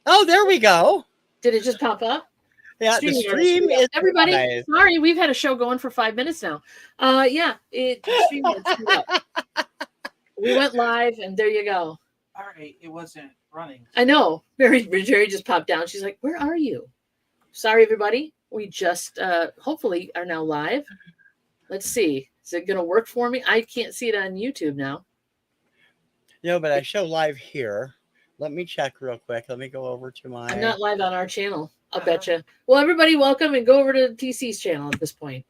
Oh, there we go. Did it just pop up? Yeah, the stream is everybody. nice. Sorry, we've had a show going for 5 minutes now. Yeah, it streamed up. We went live, and there you go. All right, it wasn't running. I know. Mary just popped down. She's like, "Where are you?" Sorry, everybody. We just hopefully are now live. Let's see. Is it going to work for me? I can't see it on YouTube now. No, but I show live here. Let me check real quick. Let me go over to my. I'm not live on our channel. I'll bet you. Well, everybody, welcome and go over to TC's channel at this point.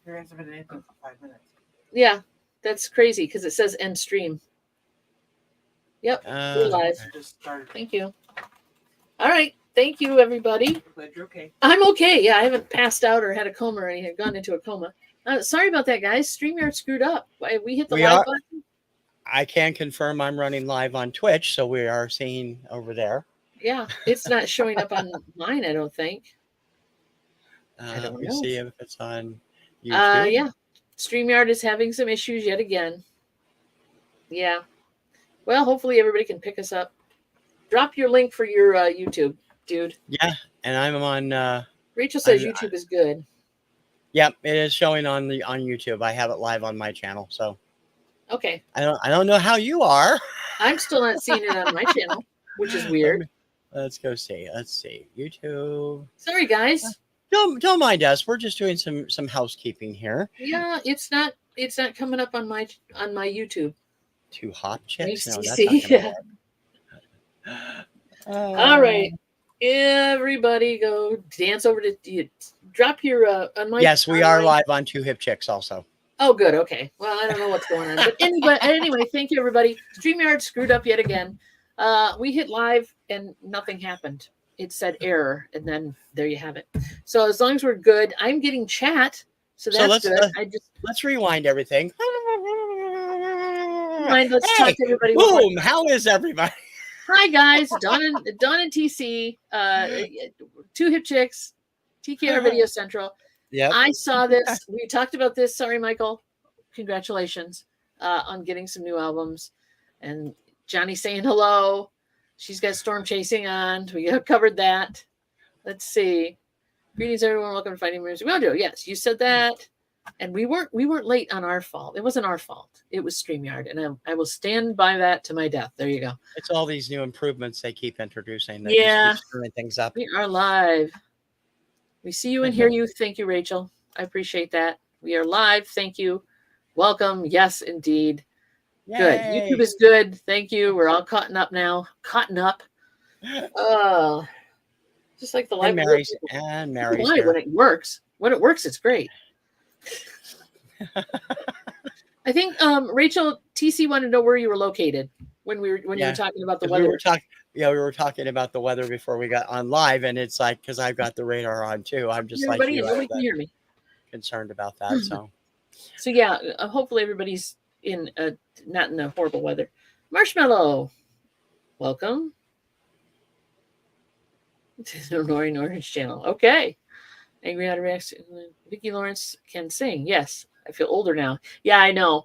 There hasn't been anything for 5 minutes. Yeah, that's crazy because it says end stream. Yep, we're live. Just started. Thank you. All right. Thank you, everybody. I'm glad you're okay. I'm okay. Yeah, I haven't passed out or had a coma or anything, gone into a coma. Sorry about that, guys. StreamYard screwed up. We hit the live button. I can confirm I'm running live on Twitch, so we are seeing over there. Yeah, it's not showing up on mine, I don't think. I don't know. See if it's on YouTube. Yeah. StreamYard is having some issues yet again. Yeah. Well, hopefully everybody can pick us up. Drop your link for your YouTube, dude. Yeah, and I'm on. Rachel says YouTube is good. Yep, it is showing on YouTube. I have it live on my channel, so. Okay. I don't know how you are. I'm still not seeing it on my channel, which is weird. Let's go see. Let's see. YouTube. Sorry, guys. Don't mind us. We're just doing some housekeeping here. Yeah, it's not coming up on my YouTube. 2 hop chips. No, that's yeah. All right, everybody, go dance over to drop your on my. Yes, we are live on 2 hip chicks also. Oh, good. Okay. Well, I don't know what's going on, but anyway, thank you, everybody. StreamYard screwed up yet again. We hit live and nothing happened. It said error, and then there you have it. So as long as we're good, I'm getting chat, so that's good. Let's rewind everything. Let's talk to everybody. Boom! How is everybody? Hi guys, Dawn and TC, 2 hip chicks, TKR VideoCentral. Yeah, I saw this. We talked about this. Sorry, Michael. Congratulations on getting some new albums. And Johnny saying hello. She's got Storm Chasing on. We have covered that. Let's see. Greetings, everyone. Welcome to Fighting Music Mojo. Yes, you said that. And we weren't late on our fault. It wasn't our fault. It was StreamYard. And I will stand by that to my death. There you go. It's all these new improvements they keep introducing that just keep screwing things up. We are live. We see you and hear you. Thank you, Rachel. I appreciate that. We are live. Thank you. Welcome. Yes, indeed. Yay. Good. YouTube is good. Thank you. We're all caught up now. Caught up. Just like the live. Mary's when it works. When it works, it's great. I think Rachel, TC wanted to know where you were located when you were talking about the weather. We were talking about the weather before we got on live, and it's like because I've got the radar on too. I'm just like you, nobody can hear me. Concerned about that. So yeah, hopefully everybody's not in the horrible weather. Marshmallow, welcome to the Roaring Orange channel. Okay, Angry Otter Rex. Vicki Lawrence can sing. Yes. I feel older now. Yeah, I know.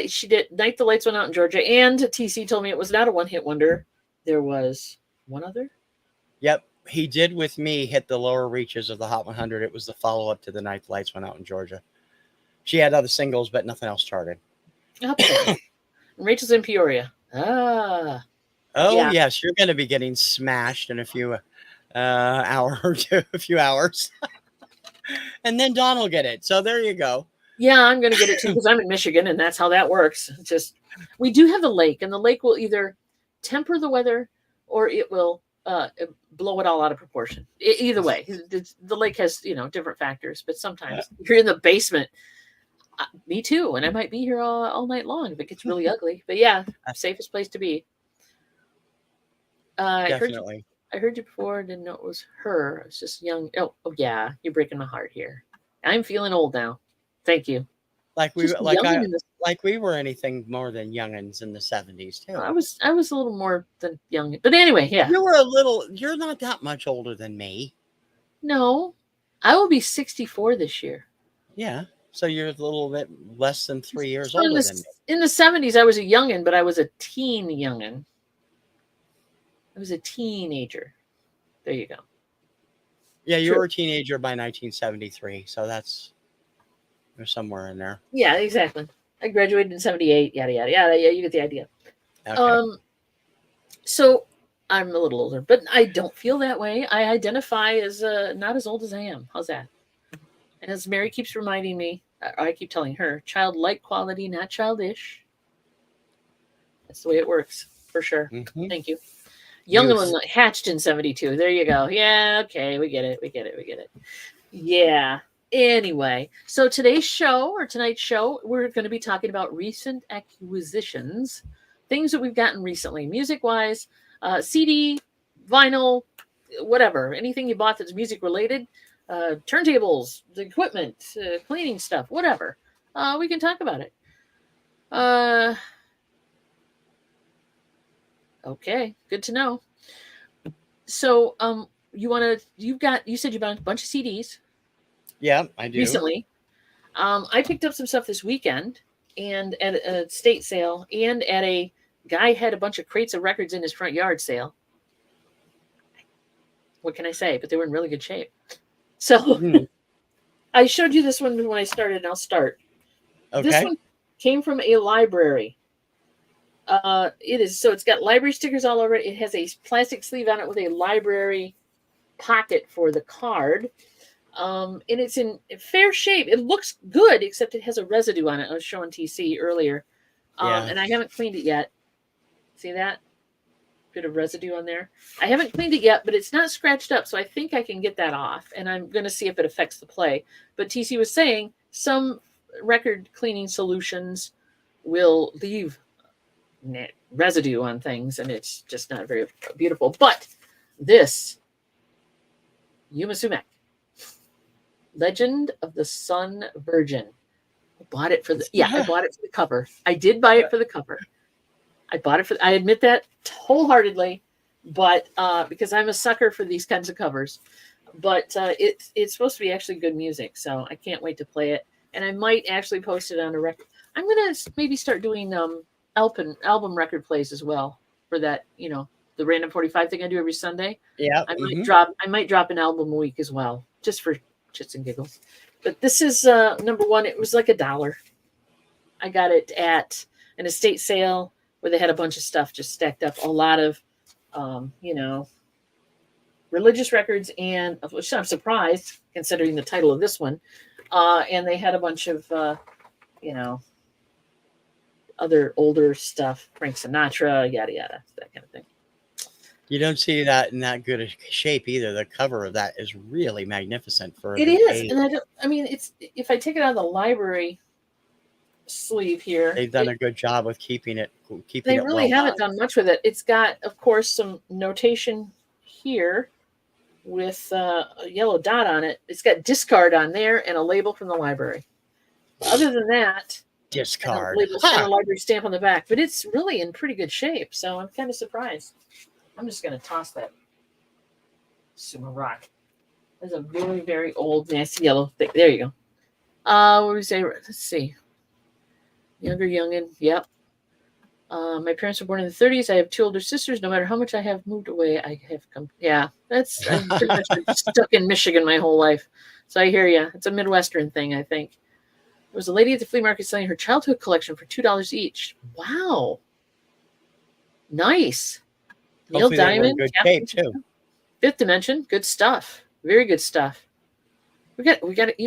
She did. Night the Lights Went Out in Georgia, and TC told me it was not a one-hit wonder. There was one other. Yep, he did with me hit the lower reaches of the Hot 100. It was the follow-up to the Night the Lights Went Out in Georgia. She had other singles, but nothing else charted. Rachel's in Peoria. Oh, yes, you're going to be getting smashed in a few hours, and then Dawn will get it. So there you go. Yeah, I'm going to get it too because I'm in Michigan, and that's how that works. It's just we do have the lake, and the lake will either temper the weather or it will blow it all out of proportion. Either way, the lake has different factors, but sometimes if you're in the basement, me too, and I might be here all night long if it gets really ugly. But yeah, safest place to be. Definitely. I heard you before. I didn't know it was her. I was just young. Oh yeah, you're breaking my heart here. I'm feeling old now. Thank you. Like we were anything more than youngins in the 70s too. I was a little more than young, but anyway, yeah. You're not that much older than me. No, I will be 64 this year. Yeah, so you're a little bit less than 3 years older than me. In the 70s, I was a youngin, but I was a teen youngin. I was a teenager. There you go. Yeah, you True. were a teenager by 1973, so that's somewhere in there. Yeah, exactly. I graduated in 78, yada, yada, yada. Yeah, you get the idea. Okay. So I'm a little older, but I don't feel that way. I identify as not as old as I am. How's that? And as Mary keeps reminding me, I keep telling her, childlike quality, not childish. That's the way it works, for sure. Mhm. Thank you. Young Youth. one hatched in 72. There you go. Yeah, okay, we get it. Yeah. Anyway, so tonight's show, we're going to be talking about recent acquisitions, things that we've gotten recently, music-wise, CD, vinyl, whatever, anything you bought that's music related, turntables, the equipment, cleaning stuff, whatever. We can talk about it. Okay, good to know. So, you said you bought a bunch of CDs. Yeah, I do. Recently. I picked up some stuff this weekend and at a state sale and at a guy had a bunch of crates of records in his front yard sale. What can I say? But they were in really good shape. So I showed you this one when I started, and I'll start. Okay. This one came from a library. It's got library stickers all over it. It has a plastic sleeve on it with a library pocket for the card. And it's in fair shape. It looks good, except it has a residue on it. I was showing TC earlier. Yeah. And I haven't cleaned it yet. See that? Bit of residue on there. I haven't cleaned it yet, but it's not scratched up, so I think I can get that off. And I'm going to see if it affects the play. But TC was saying some record cleaning solutions will leave residue on things, and it's just not very beautiful. But this Yuma Sumac, Legend of the Sun Virgin. I bought it for the cover. I did buy it for the cover. I admit that wholeheartedly, but because I'm a sucker for these kinds of covers. But it's supposed to be actually good music, so I can't wait to play it. And I might actually post it on a record. I'm gonna maybe start doing album record plays as well for that. The Random 45 thing I do every Sunday. Yeah. I might drop an album a week as well, just for shits and giggles. But this is number one. It was like $1. I got it at an estate sale where they had a bunch of stuff just stacked up, a lot of religious records, and which I'm surprised considering the title of this one. And they had a bunch of other older stuff, Frank Sinatra, yada yada, that kind of thing. You don't see that in that good a shape either. The cover of that is really magnificent for it the is, age. and it's if I take it out of the library sleeve here, They've done a good job with keeping it. They really haven't done much with it. It's got, of course, some notation here with a yellow dot on it. It's got discard on there and a label from the library. Other than that, discard and a library stamp on the back, but it's really in pretty good shape. So I'm kind of surprised. I'm just going to toss that Suma rock. There's a very, very old, nasty yellow thing. There you go. What do we say? Let's see. Younger youngin. Yep. My parents were born in the 30s. I have 2 older sisters. No matter how much I have moved away, I have come. Yeah, I've pretty much been stuck in Michigan my whole life. So I hear you. It's a Midwestern thing, I think. There was a lady at the flea market selling her childhood collection for $2 each. Wow. Nice. Neil Diamond. Good shape too. Fifth Dimension. Good stuff. Very good stuff. We got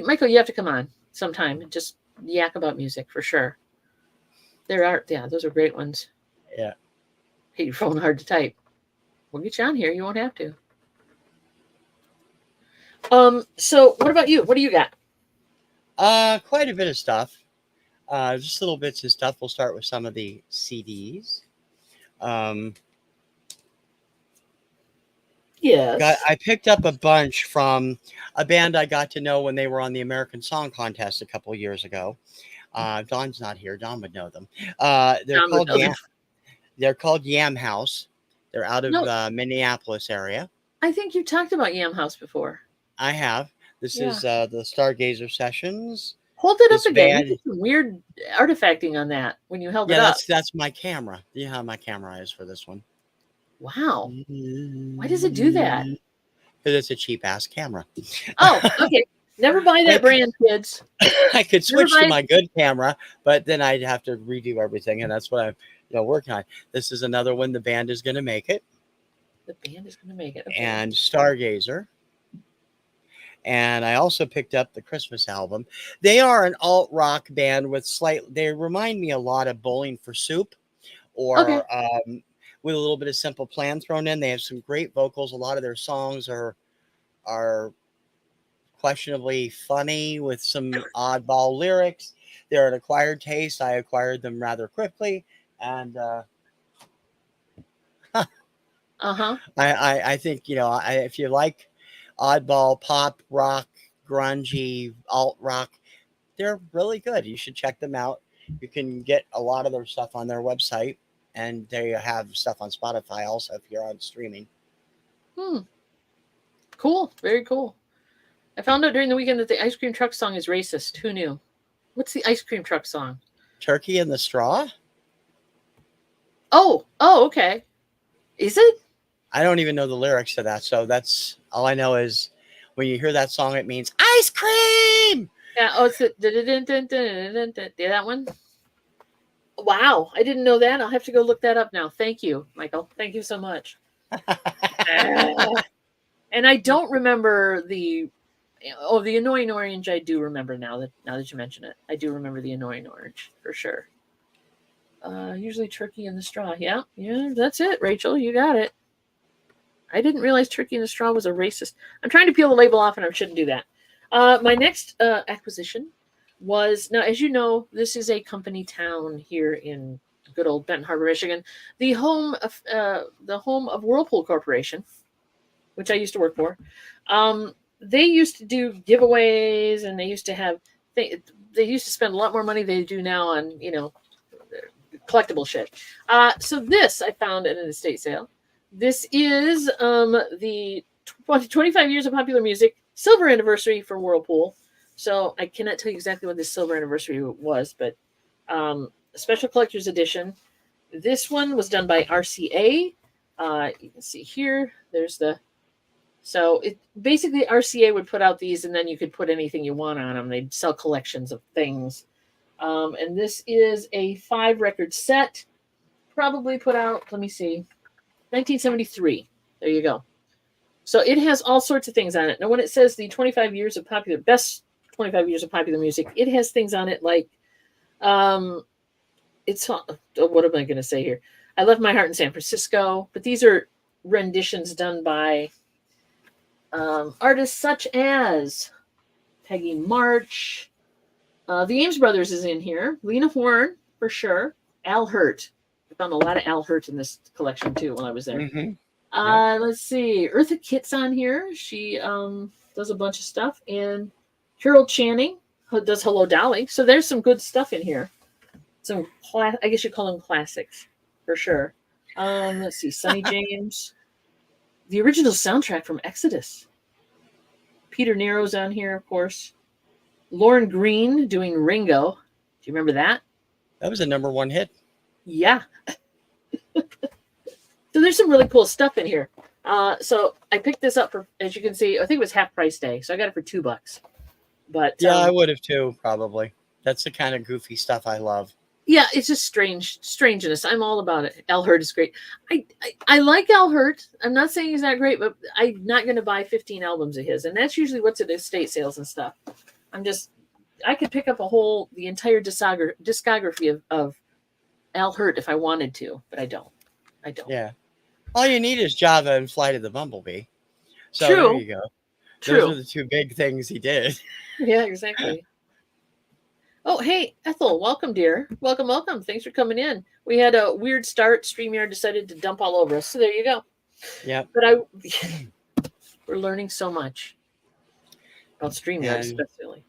Michael, you have to come on sometime and just yak about music for sure. Those are great ones. Yeah. Hey, your phone hard to type. We'll get you on here. You won't have to. So what about you? What do you got? Quite a bit of stuff. Just little bits of stuff. We'll start with some of the CDs. Yes. I picked up a bunch from a band I got to know when they were on the American Song Contest a couple of years ago. Dawn's not here. Dawn would know them. They're called Yam House. They're out of Minneapolis area. I think you talked about Yam House before. I have. This is the Stargazer Sessions. Hold it up again. You did some weird artifacting on that when you held it up. That's my camera. You know how my camera is for this one. Wow. Why does it do that? because it's a cheap ass camera. Oh, okay. Never buy that brand, kids. I could Never switch to buy- my good camera, but then I'd have to redo everything, and that's what I'm working on. This is another one. The band is going to make it, The band is going to make it. Okay. and Stargazer. And I also picked up the Christmas album. They are an alt rock band with they remind me a lot of Bowling for Soup, or with a little bit of Simple Plan thrown in. They have some great vocals. A lot of their songs are questionably funny with some oddball lyrics. They're an acquired taste. I acquired them rather quickly, and I think if you like oddball pop rock, grungy alt rock, they're really good. You should check them out. You can get a lot of their stuff on their website, and they have stuff on Spotify also if you're on streaming. Cool. Very cool. I found out during the weekend that the ice cream truck song is racist. Who knew? What's the ice cream truck song? Turkey in the Straw? Oh, okay. Is it? I don't even know the lyrics to that, so that's all I know is when you hear that song, it means ice cream. Yeah. Oh, it's that one. Wow, I didn't know that. I'll have to go look that up now. Thank you, Michael. Thank you so much. And I don't remember the annoying orange. I do remember now that you mention it. I do remember the annoying orange for sure. Usually Turkey in the Straw. Yeah, that's it, Rachel. You got it. I didn't realize Turkey in the Straw was a racist. I'm trying to peel the label off, and I shouldn't do that. My next acquisition was, now, as you know, this is a company town here in good old Benton Harbor, Michigan, the home of Whirlpool Corporation, which I used to work for. They used to do giveaways, and they used to have they used to spend a lot more money than they do now on collectible shit. So this I found at an estate sale. This is the 25 years of popular music silver anniversary for Whirlpool. So I cannot tell you exactly what this silver anniversary was, but a special collector's edition. This one was done by RCA. You can see here, so it basically RCA would put out these, and then you could put anything you want on them. They'd sell collections of things. And this is a 5-record set, probably put out, let me see, 1973. There you go. So it has all sorts of things on it. Now, when it says the 25 years of best 25 years of popular music, it has things on it like, it's, what am I going to say here? I Left My Heart in San Francisco, but these are renditions done by artists such as Peggy March. The Ames Brothers is in here. Lena Horne, for sure. Al Hirt. I found a lot of Al Hirt in this collection, too, when I was there. Mm-hmm. Let's see. Eartha Kitt's on here. She does a bunch of stuff. And Carol Channing does Hello, Dolly. So there's some good stuff in here. Some, I guess you call them classics, for sure. Let's see. Sonny James. The original soundtrack from Exodus. Peter Nero's on here, of course. Lauren Green doing Ringo. Do you remember that? That was a #1 hit. Yeah. So there's some really cool stuff in here. So I picked this up for, as you can see, I think it was half price day. So I got it for $2. But yeah, I would have too, probably. That's the kind of goofy stuff I love. Yeah, it's just strangeness. I'm all about it. Al Hirt is great. I like Al Hirt. I'm not saying he's not great, but I'm not going to buy 15 albums of his. And that's usually what's at estate sales and stuff. I could pick up the entire discography of Al Hirt if I wanted to, but I don't. Yeah. All you need is Java and Flight of the Bumblebee. So True. There you go. True. Those are the two big things he did. Yeah, exactly. Oh, hey, Ethel, welcome, dear. Welcome. Thanks for coming in. We had a weird start. StreamYard decided to dump all over us. So there you go. Yeah. But we're learning so much about StreamYard, especially.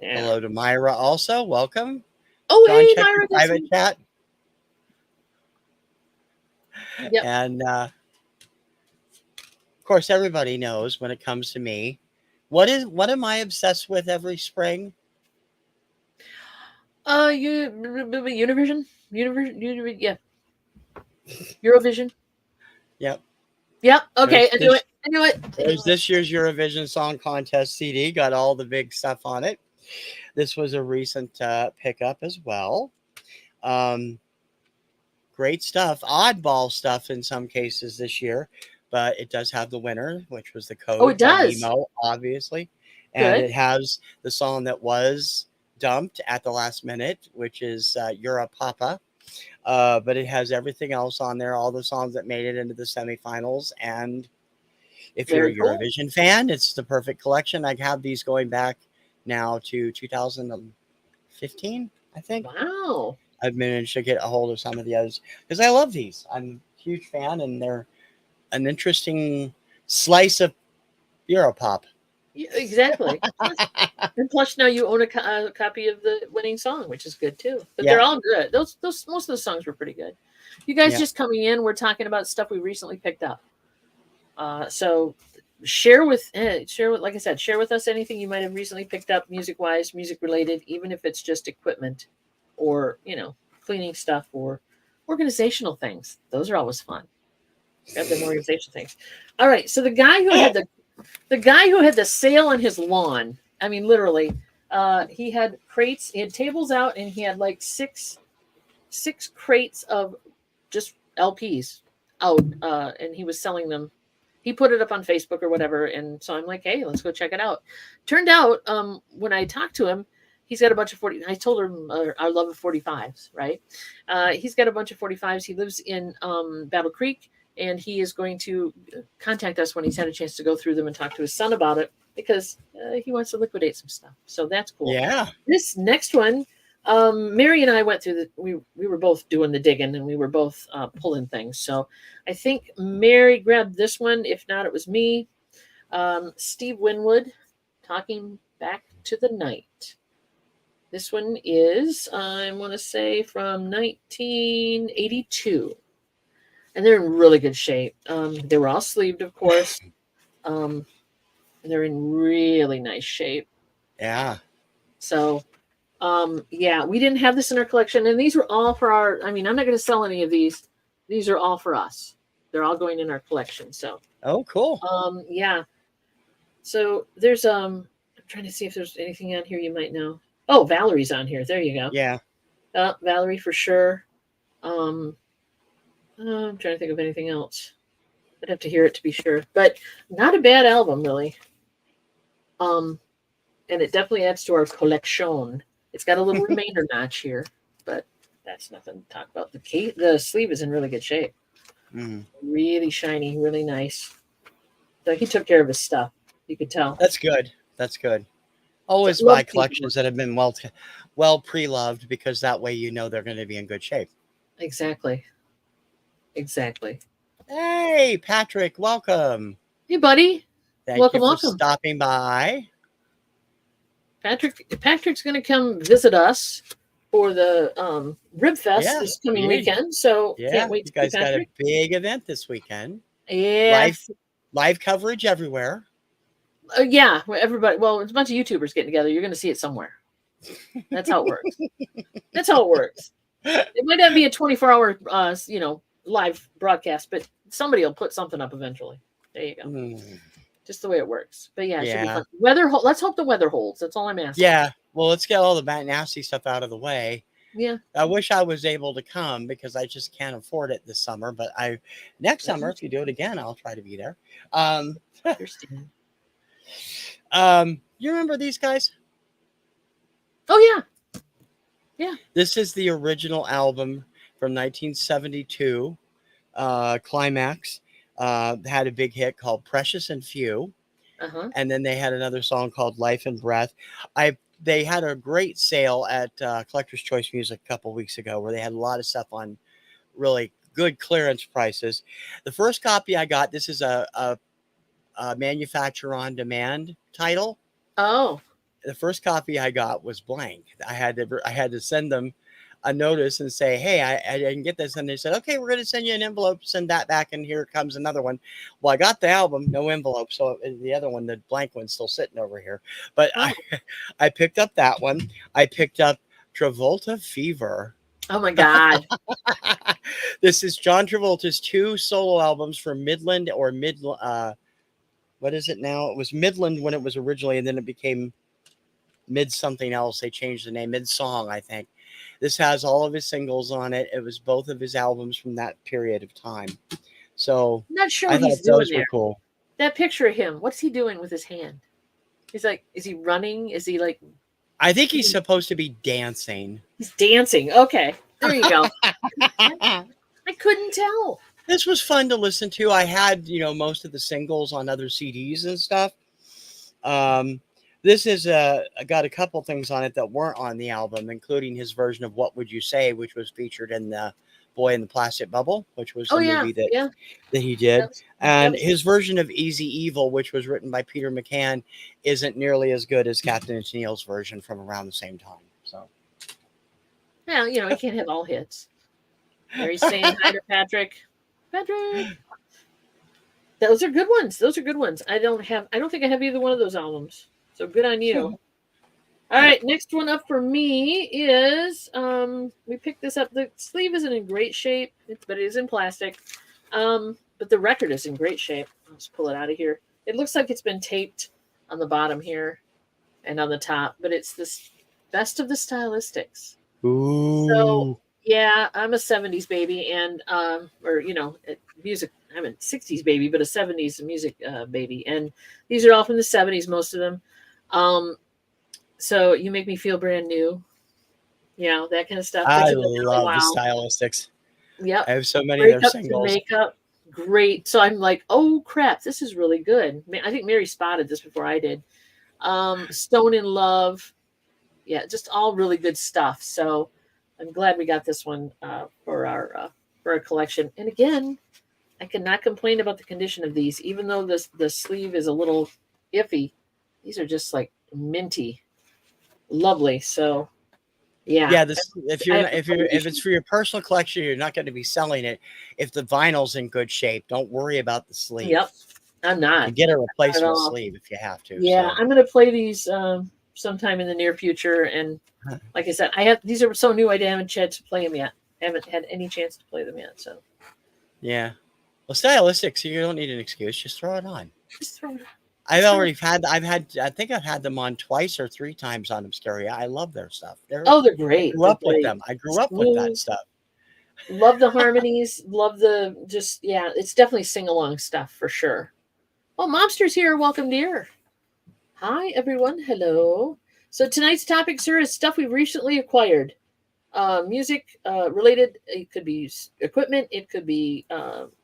Yeah. Hello to Myra also. Welcome. Oh, John, hey, check Myra. your private chat. Yep. And of course, everybody knows when it comes to me, what am I obsessed with every spring? Univision, yeah. Eurovision. Yep. Yep. Okay, I do it. I know it. There's this year's Eurovision Song Contest CD. Got all the big stuff on it. This was a recent pickup as well. Great stuff. Oddball stuff in some cases this year, but it does have the winner, which was the Code Oh, it by does. Nemo, obviously. And Good. it has the song that was dumped at the last minute, which is You're a Papa. But it has everything else on there, all the songs that made it into the semifinals. And if Very you're a cool. Eurovision fan, it's the perfect collection. I have these going back now to 2015, I think. Wow. I've managed to get a hold of some of the others because I love these. I'm a huge fan, and they're an interesting slice of Europop. Yeah, exactly. And plus, now you own a copy of the winning song, which is good too. But they're all good. Those most of the songs were pretty good. You guys just coming in, we're talking about stuff we recently picked up. So share with like I said, share with us anything you might have recently picked up, music wise, music related, even if it's just equipment or cleaning stuff or organizational things. Those are always fun. Got them organizational things. All right. So the guy who had the sale on his lawn. I mean, literally, he had crates, he had tables out, and he had like six crates of just LPs out, and he was selling them. He put it up on Facebook or whatever, and so I'm like, hey, let's go check it out. Turned out, when I talked to him, he's got a bunch of 40. I told him our love of 45s, right? He's got a bunch of 45s. He lives in Battle Creek, and he is going to contact us when he's had a chance to go through them and talk to his son about it because he wants to liquidate some stuff. So that's cool. Yeah. This next one, Mary and I went through we were both doing the digging and we were both pulling things. So I think Mary grabbed this one. If not, it was me. Steve Winwood, Talking Back to the Night. This one is, I want to say, from 1982. And they're in really good shape. They were all sleeved, of course. They're in really nice shape. Yeah. So, we didn't have this in our collection. And these were all for I'm not going to sell any of these. These are all for us. They're all going in our collection. So. Oh, cool. Yeah. So there's, I'm trying to see if there's anything on here you might know. Oh, Valerie's on here. There you go. Yeah. Valerie for sure. I'm trying to think of anything else. I'd have to hear it to be sure, but not a bad album, really. And it definitely adds to our collection. It's got a little remainder notch here, but that's nothing to talk about. The sleeve is in really good shape. Really shiny, really nice. So he took care of his stuff. You could tell. That's good. That's good. Always buy collections that have been well pre-loved because that way they're going to be in good shape. Exactly. Hey, Patrick, welcome. Hey, buddy. Welcome for stopping by. Patrick's going to come visit us for the Rib Fest this coming weekend. So can't wait to see Patrick. You guys got a big event this weekend. Yeah. Live coverage everywhere. Everybody. Well, it's a bunch of YouTubers getting together. You're going to see it somewhere. That's how it works. It might not be a 24-hour, live broadcast, but somebody will put something up eventually. There you go. Just the way it works. But it should be fun. Let's hope the weather holds. That's all I'm asking. Yeah. Well, let's get all the nasty stuff out of the way. Yeah. I wish I was able to come because I just can't afford it this summer. But next summer, if you do it again, I'll try to be there. You remember these guys? Oh yeah. Yeah. This is the original album from 1972. Climax had a big hit called Precious and Few. And then they had another song called Life and Breath. They had a great sale at Collector's Choice Music a couple weeks ago where they had a lot of stuff on really good clearance prices. The first copy I got, this is a manufacturer on demand title. Oh. The first copy I got was blank. I had to send them a notice and say, hey, I didn't get this. And they said, okay, we're going to send you an envelope, send that back. And here comes another one. Well, I got the album, no envelope. So the other one, the blank one's still sitting over here. But I picked up that one. I picked up Travolta Fever. Oh my God. This is John Travolta's 2 solo albums for Midland or what is it now? It was Midland when it was originally, and then it became Mid something else. They changed the name, Mid Song, I think. This has all of his singles on it. It was both of his albums from that period of time. So I'm not sure I what he's thought doing those were there. cool. That picture of him, what's he doing with his hand? He's like, is he running? Is he like? I think he's supposed to be dancing. He's dancing. Okay, there you go. I couldn't tell. This was fun to listen to. I had, most of the singles on other CDs and stuff. This is got a couple things on it that weren't on the album, including his version of What Would You Say, which was featured in the Boy in the Plastic Bubble, which was the movie that he did. And his version of Easy Evil, which was written by Peter McCann, isn't nearly as good as Captain and Tennille's version from around the same time. So, well, you can't have all hits. Mary's saying hi to Patrick. Patrick. Those are good ones. Those are good ones. I don't think I have either one of those albums. So good on you. All right, next one up for me is we picked this up. The sleeve isn't in great shape, but it is in plastic. But the record is in great shape. Let's pull it out of here. It looks like it's been taped on the bottom here and on the top, but it's this Best of the Stylistics. Ooh. So yeah, I'm a 70s baby and music. I'm a 60s baby, but a 70s music baby. And these are all from the 70s, most of them. So you make me feel brand new. That kind of stuff. I love the Stylistics. Yep. I have so many of their singles. Makeup, great. So I'm like, oh crap, this is really good. I think Mary spotted this before I did. Stone in Love. Yeah, just all really good stuff. So I'm glad we got this one for our collection. And again, I cannot complain about the condition of these, even though the sleeve is a little iffy. These are just like minty, lovely. So, yeah. If it's for your personal collection, you're not going to be selling it. If the vinyl's in good shape, don't worry about the sleeve. Yep, I'm not. You get a replacement sleeve if you have to. Yeah, so. I'm going to play these sometime in the near future, and like I said, these are so new. I haven't chance to play them yet. I haven't had any chance to play them yet. So, yeah. Well, Stylistics, you don't need an excuse. Just throw it on. Just throw it on. I think I've had them on twice or three times on Obscuria. I love their stuff. They're great. I grew up with them. I grew up with that stuff. Love the harmonies. Love it's definitely sing-along stuff for sure. Oh, Momster's here. Welcome, dear. Hi, everyone. Hello. So tonight's topic, sir, is stuff we've recently acquired. Music related. It could be equipment. It could be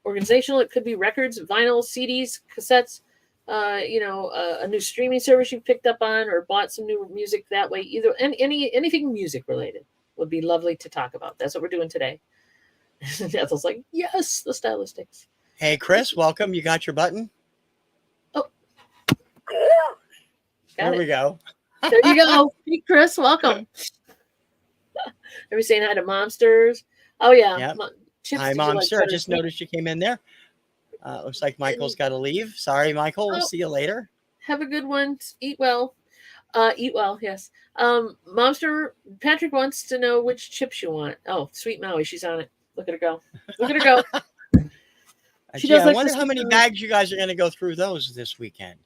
organizational. It could be records, vinyl, CDs, cassettes. A new streaming service you picked up on or bought some new music that way. Either anything music related would be lovely to talk about. That's what we're doing today. Ethel's like, yes, the Stylistics. Hey, Chris, welcome. You got your button? Oh, there we go. There you go. Hey, Chris, welcome. Are we saying hi to Momsters? Oh yeah. Yep. Hi, Momster. I just noticed you came in there. Looks like Michael's got to leave. Sorry, Michael. We'll see you later. Have a good one. Eat well. Eat well, yes. Momster, Patrick wants to know which chips you want. Oh, Sweet Maui. She's on it. Look at her go. Look at her go. I wonder how many bags you guys are going to go through those this weekend.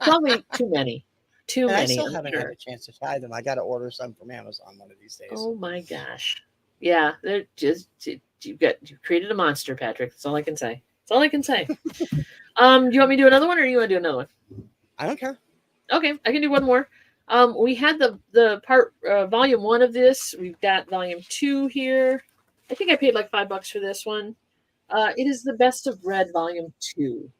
Probably too many. Too many. I still haven't had a chance to try them. I got to order some from Amazon one of these days. Oh my gosh. Yeah, they're just you've created a monster, Patrick. That's all I can say. That's all I can say. Do you want me to do another one, or do you want to do another one? I don't care. Okay, I can do one more. We had the part volume 1 of this. We've got volume 2 here. I think I paid like $5 for this one. It is the Best of Bread volume 2.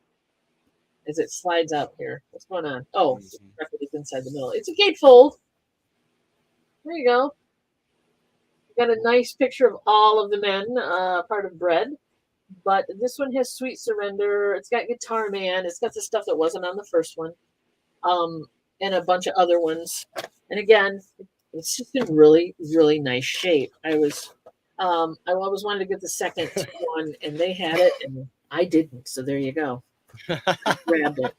As it slides out here. What's going on? Oh, the record is inside the middle. It's a gatefold. There you go. Got a nice picture of all of the men, part of Bread. But this one has Sweet Surrender. It's got Guitar Man. It's got the stuff that wasn't on the first one. And a bunch of other ones. And again, it's just in really, really nice shape. I always wanted to get the second one, and they had it, and I didn't. So there you go. I grabbed it.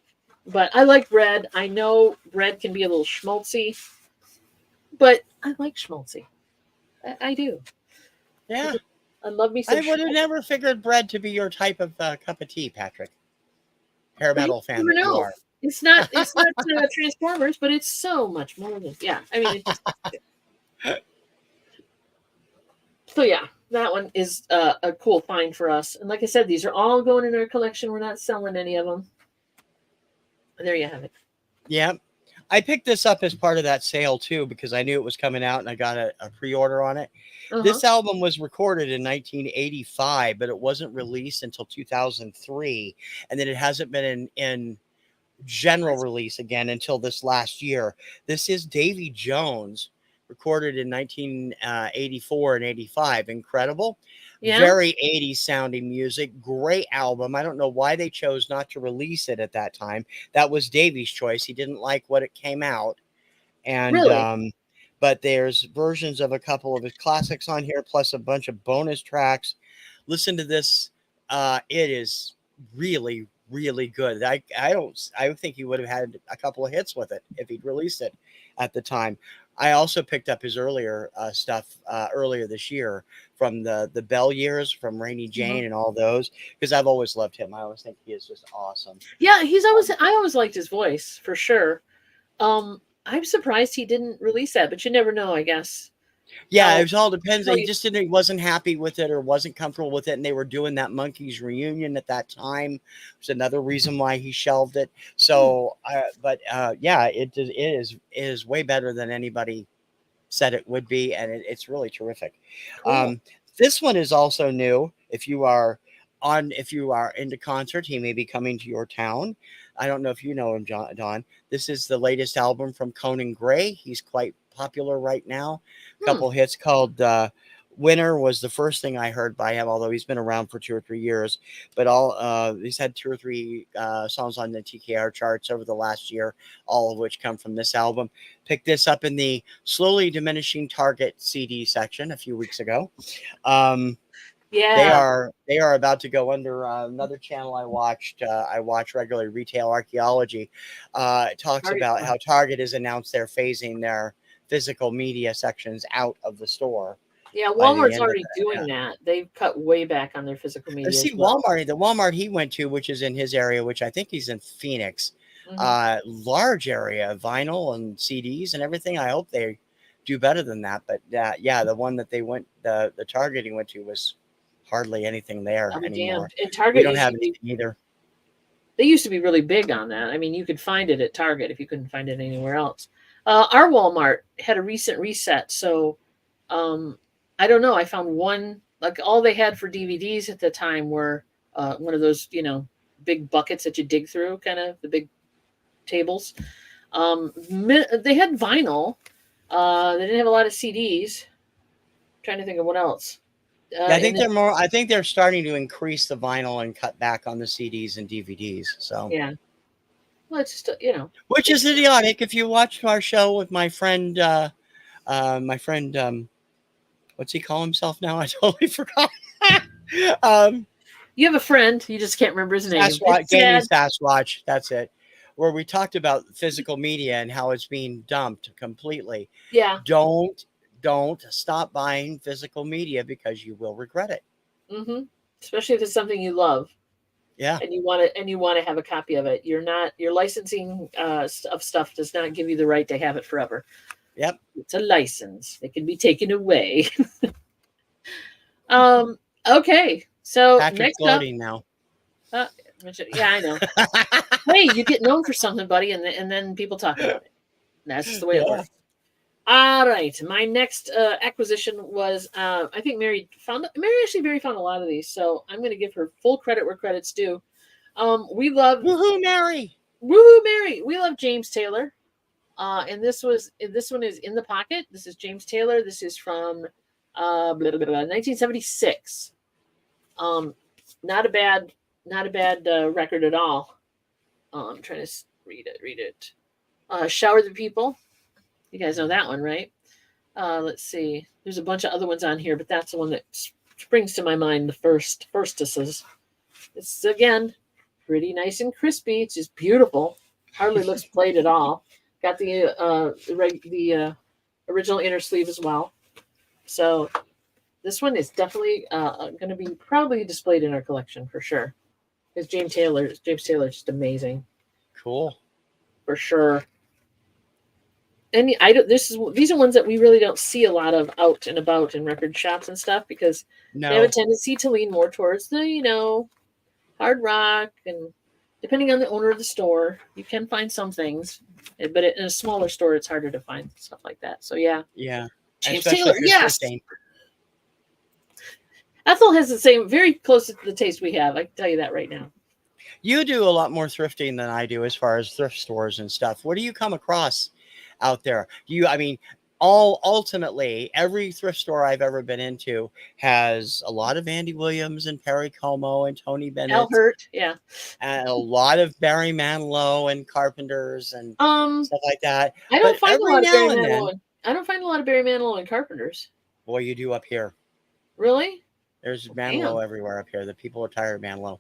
But I like Bread. I know Bread can be a little schmaltzy, but I like schmaltzy. I do. Yeah. I love me some. I would have never figured Bread to be your type of cup of tea, Patrick. hair metal fan never that you know. are. It's not Transformers, but it's so much more than I mean, it's just, so yeah, that one is a cool find for us. And like I said, these are all going in our collection. We're not selling any of them. And there you have it. Yeah. I picked this up as part of that sale too, because I knew it was coming out and I got a pre-order on it. This album was recorded in 1985, but it wasn't released until 2003. And then it hasn't been in general release again until this last year. This is Davy Jones, recorded in 1984 and 85. Incredible. Yeah. Very 80s sounding music. Great album. I don't know why they chose not to release it at that time. That was Davy's choice. He didn't like what it came out. And Really? but there's versions of a couple of his classics on here, plus a bunch of bonus tracks. Listen to this. It is really, really good. I think he would have had a couple of hits with it if he'd released it at the time. I also picked up his earlier stuff earlier this year from the Bell years, from Rainy Jane and all those, because I've always loved him. I always think he is just awesome. Yeah, I always liked his voice for sure. I'm surprised he didn't release that, but you never know, I guess. Yeah, it all depends. He just wasn't happy with it or wasn't comfortable with it, and they were doing that Monkees reunion at that time. It's another reason why he shelved it. So, yeah, it is way better than anybody said it would be, and it's really terrific. Cool. This one is also new. If you are into concert, he may be coming to your town. I don't know if you know him, Don. This is the latest album from Conan Gray. He's quite popular right now. A couple hits called Winter was the first thing I heard by him, although he's been around for 2 or 3 years. But he's had 2 or 3 songs on the TKR charts over the last year, all of which come from this album. Picked this up in the slowly diminishing Target CD section a few weeks ago. Yeah, they are about to go under another channel I watched. I watch regularly, Retail Archaeology. It talks about how Target has announced they're phasing their physical media sections out of the store. Yeah, Walmart's already doing that. They've cut way back on their physical media. See, Walmart, the Walmart he went to, which is in his area, which I think he's in Phoenix, large area, vinyl and CDs and everything. I hope they do better than that. But yeah, the one that they went, the Target he went to was hardly anything there anymore. And Target, we don't have anything either. They used to be really big on that. I mean, you could find it at Target if you couldn't find it anywhere else. Our Walmart had a recent reset, so I don't know. I found one, like all they had for DVDs at the time were one of those, big buckets that you dig through, kind of the big tables. They had vinyl. They didn't have a lot of CDs. I'm trying to think of what else. I think they're starting to increase the vinyl and cut back on the CDs and DVDs. So yeah, well, it's just which is idiotic. If you watched our show with my friend, what's he call himself now? I totally forgot. You have a friend, you just can't remember his name. Gaming Sasquatch. That's it. Where we talked about physical media and how it's being dumped completely. Yeah. Don't stop buying physical media because you will regret it. Especially if it's something you love. Yeah. And you want to have a copy of it. Your licensing of stuff does not give you the right to have it forever. Yep. It's a license. It can be taken away. Okay. So Patrick's loading now. Yeah, I know. Hey, you get known for something, buddy, and then people talk about it. That's just the way it works. All right. My next acquisition was, I think Mary found a lot of these, so I'm going to give her full credit where credit's due. We love Woohoo, Mary! Woohoo, Mary! We love James Taylor, and this one is In the Pocket. This is James Taylor. This is from 1976. Not a bad record at all. I'm trying to read it. Shower the People. You guys know that one, right? Let's see. There's a bunch of other ones on here, but that's the one that springs to my mind the firstest. It's, again, pretty nice and crispy. It's just beautiful. Hardly looks played at all. Got the original inner sleeve as well. So this one is definitely going to be probably displayed in our collection for sure. Because James Taylor's just amazing Cool. for sure. And these are ones that we really don't see a lot of out and about in record shops and stuff because they have No. a tendency to lean more towards the hard rock, and depending on the owner of the store, you can find some things, but in a smaller store, it's harder to find stuff like that. So yeah, Yeah. James Especially Taylor, if you're yes. thrifting. Ethel has the same, very close to the taste we have. I can tell you that right now. You do a lot more thrifting than I do as far as thrift stores and stuff. What do you come across out there? Ultimately, every thrift store I've ever been into has a lot of Andy Williams and Perry Como and Tony Al Bennett, Hurt, yeah. and a lot of Barry Manilow and Carpenters and stuff like that. I don't But find a every lot of now Barry and then, Manilow. I don't find a lot of Barry Manilow and Carpenters. boy, you do up here. Really? There's Damn. Manilow everywhere up here. The people are tired of Manilow.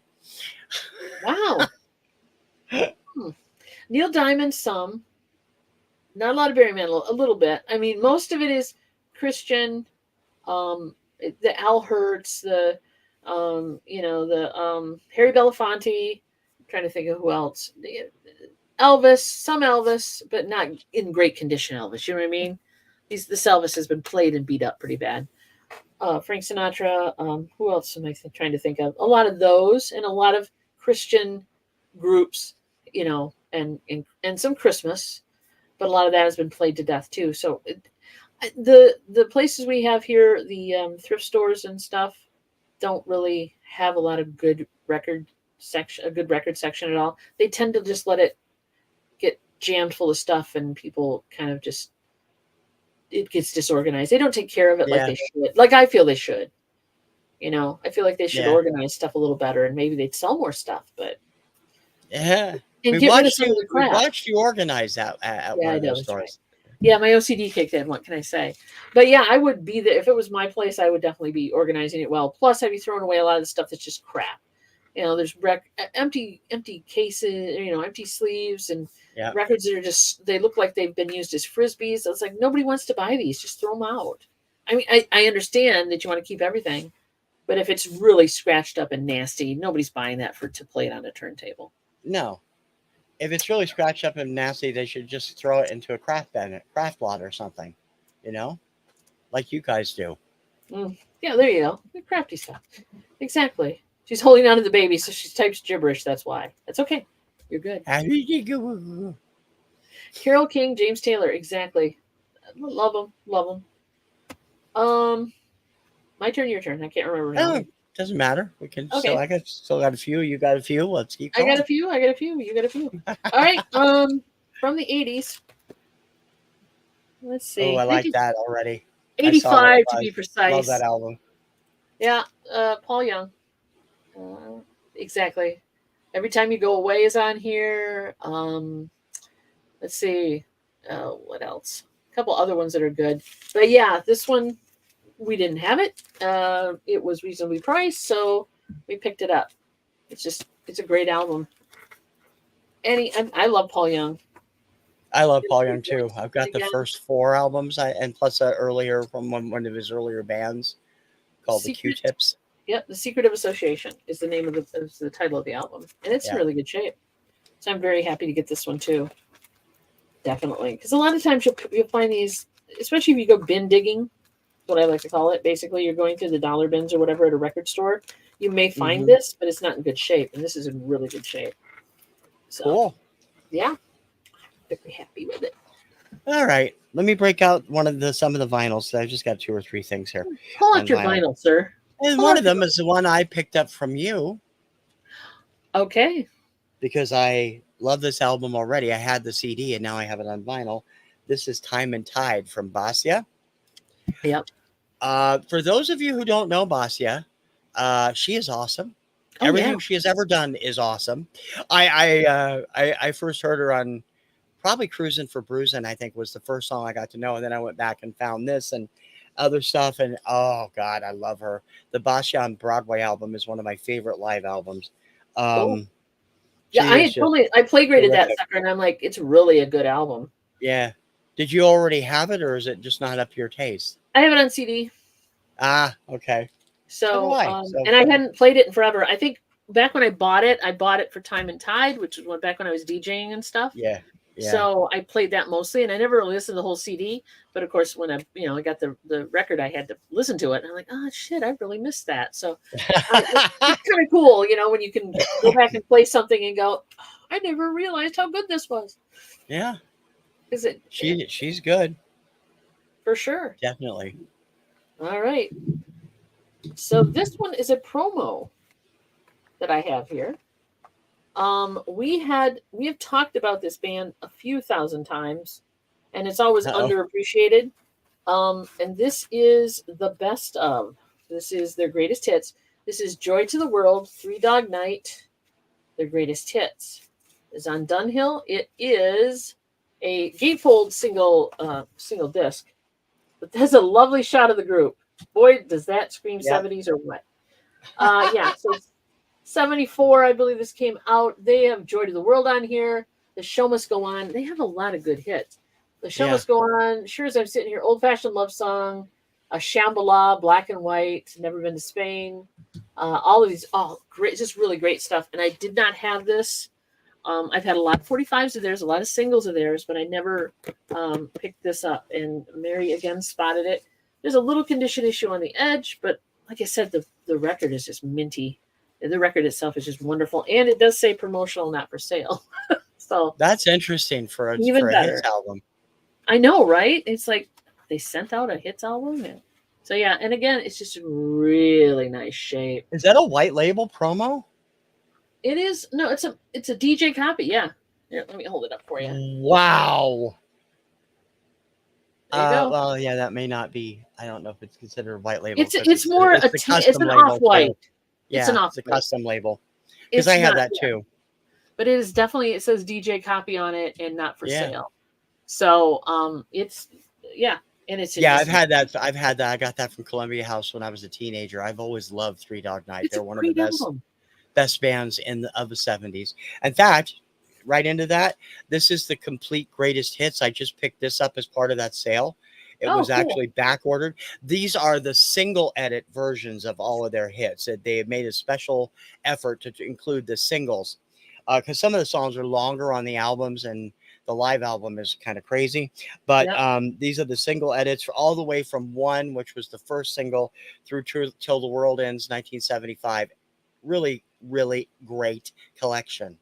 Wow. Neil Diamond, some. Not a lot of Barry Manilow, a little bit. I mean, most of it is Christian. The Al Hurts, the Harry Belafonte. I'm trying to think of who else. Elvis, some Elvis, but not in great condition Elvis. You know what I mean? This Elvis has been played and beat up pretty bad. Frank Sinatra. Who else am I trying to think of? A lot of those, and a lot of Christian groups, and some Christmas, but a lot of that has been played to death too. So the places we have here, the thrift stores and stuff, don't really have a lot of good record section at all. They tend to just let it get jammed full of stuff, and people kind of just, it gets disorganized. They don't take care of it like they should. Like I feel they should. I feel like they should organize stuff a little better, and maybe they'd sell more stuff. But yeah, and get rid of some of the crap. We watched you organize that at one of those stores. Right. Yeah, my OCD kicked in. What can I say? But yeah, I would be there if it was my place. I would definitely be organizing it well. Plus, I'd be throwing away a lot of the stuff that's just crap. There's empty cases, empty sleeves, and records that are they look like they've been used as frisbees. It's like nobody wants to buy these. Just throw them out. I mean, I understand that you want to keep everything, but if it's really scratched up and nasty, nobody's buying that to play it on a turntable. No. If it's really scratched up and nasty, they should just throw it into a craft lot or something, like you guys do. Yeah, there you go. The crafty stuff. Exactly. She's holding on to the baby, so she types gibberish. That's why. That's okay. You're good. Carole King, James Taylor. Exactly. Love them. My turn, your turn. I can't remember now. Oh, doesn't matter. We can. Okay. So I still got a few. You got a few. Let's keep going. I got a few. You got a few. All right. From the 80s. Let's see. Oh, I like that already. 85 to be precise. Love that album. Yeah. Paul Young. Exactly. Every Time You Go Away is on here. Let's see. What else? A couple other ones that are good. But yeah, this one, we didn't have it. It was reasonably priced, so we picked it up. It's a great album. I love Paul Young. I love Paul Young too. I've got the first 4 albums, and plus earlier from one of his earlier bands called the Q-Tips. Yep, The Secret of Association is the name of the title of the album, and it's in really good shape. So I'm very happy to get this one too. Definitely, because a lot of times you'll find these, especially if you go bin digging, what I like to call it. Basically, you're going through the dollar bins or whatever at a record store. You may find this, but it's not in good shape, and this is in really good shape. So, cool. Yeah, very happy with it. All right, let me break out some of the vinyls. I've just got 2 or 3 things here. Pull out your vinyl, sir. And one of them is the one I picked up from you. Okay. Because I love this album already. I had the CD and now I have it on vinyl. This is Time and Tide from Basia. Yep. For those of you who don't know Basia, she is awesome. Everything she has ever done is awesome. I first heard her on probably Cruisin' for Bruisin', I think was the first song I got to know. And then I went back and found this and other stuff. And oh God, I love her. The Basia on Broadway album is one of my favorite live albums. Cool. Yeah, I play graded that sucker, and I'm like, it's really a good album. Yeah. Did you already have it, or is it just not up to your taste? I have it on CD. Ah, okay. So, and I hadn't played it in forever. I think back when I bought it for Time and Tide, which was back when I was DJing and stuff. Yeah. Yeah. So I played that mostly, and I never really listened to the whole CD. But of course, when I got the record, I had to listen to it, and I'm like, oh shit, I really missed that. So it's kind of cool, when you can go back and play something and go, oh, I never realized how good this was. Yeah. Is it? She's good. For sure. Definitely. All right. So this one is a promo that I have here. We have talked about this band a few thousand times, and it's always underappreciated. And this is the best of. This is their greatest hits. This is Joy to the World, Three Dog Night, their greatest hits. Is on Dunhill. It is a gatefold single disc, but there's a lovely shot of the group. Boy, does that scream 70s or what? So 74, I believe this came out. They have Joy to the World on here. The Show Must Go On. They have a lot of good hits. The Show Must Go On. Sure as I'm sitting here. Old Fashioned Love Song. A Shambhala, Black and White. Never Been to Spain. All of these, great, just really great stuff. And I did not have this. I've had a lot of 45s of theirs, a lot of singles of theirs, but I never picked this up. And Mary again spotted it. There's a little condition issue on the edge, but like I said, the record is just minty. The record itself is just wonderful, and it does say promotional, not for sale. So that's interesting for a hits album. I know, right? It's like they sent out a hits album. Yeah. So yeah, and again, it's just really nice shape. Is that a white label promo? It is. No, it's a DJ copy. Yeah. Here, let me hold it up for you. Wow. There you go. Well, yeah, that may not be. I don't know if it's considered white label. It's more it's an off-white. Yeah, it's a custom label. Because I had that too. But it is definitely, it says DJ copy on it and not for sale. So it's and it's I've had that. I got that from Columbia House when I was a teenager. I've always loved Three Dog Night. They're one of the best bands of the 70s. In fact, right into that, this is the complete greatest hits. I just picked this up as part of that sale. It was actually back ordered. These are the single edit versions of all of their hits. They have made a special effort to include the singles because some of the songs are longer on the albums, and the live album is kind of crazy. But these are the single edits all the way from One, which was the first single, through Till the World Ends, 1975. Really, really great collection.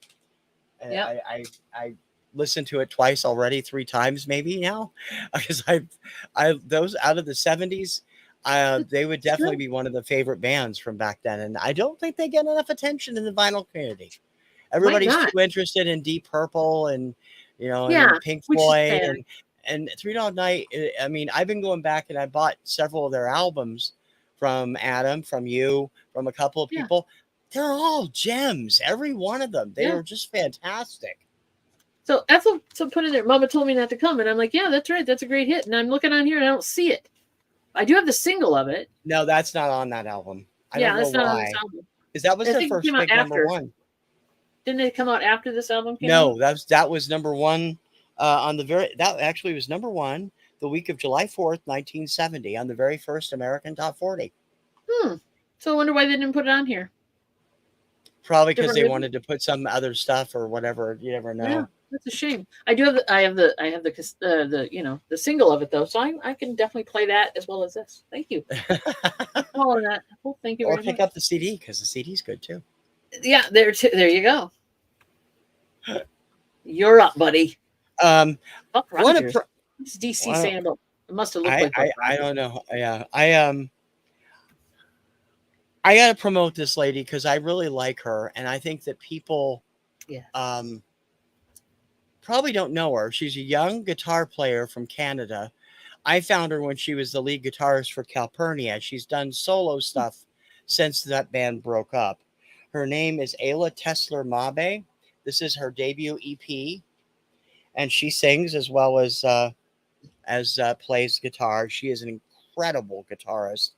I listened to it twice already, 3 times maybe now, because I those out of the 70s, they would definitely be one of the favorite bands from back then, and I don't think they get enough attention in the vinyl community. Everybody's too interested in Deep Purple and and Pink Floyd and Three Dog Night. I mean, I've been going back and I bought several of their albums from Adam, from you, from a couple of people. They're all gems, every one of them. They were just fantastic. So Ethel put in there, Mama told me not to come. And I'm like, yeah, that's right. That's a great hit. And I'm looking on here and I don't see it. I do have the single of it. No, that's not on that album. I don't know why. On this album. Because that was their first big number one. Didn't it come out after this album came out? No, that was number one that actually was number one the week of July 4th, 1970, on the very first American Top 40. So I wonder why they didn't put it on here. Probably because they wanted to put some other stuff or whatever. You never know. Yeah, that's a shame. I have the single of it though, so I can definitely play that as well as this. Thank you. All of that. Well, thank you. Or pick up the CD because the CD's good too. Yeah, there you go. You're up, buddy. What's DC saying about? It must have looked like. I don't know. Yeah, I got to promote this lady because I really like her. And I think that people probably don't know her. She's a young guitar player from Canada. I found her when she was the lead guitarist for Calpurnia. She's done solo stuff since that band broke up. Her name is Ayla Tesler Mabe. This is her debut EP. And she sings as well as plays guitar. She is an incredible guitarist.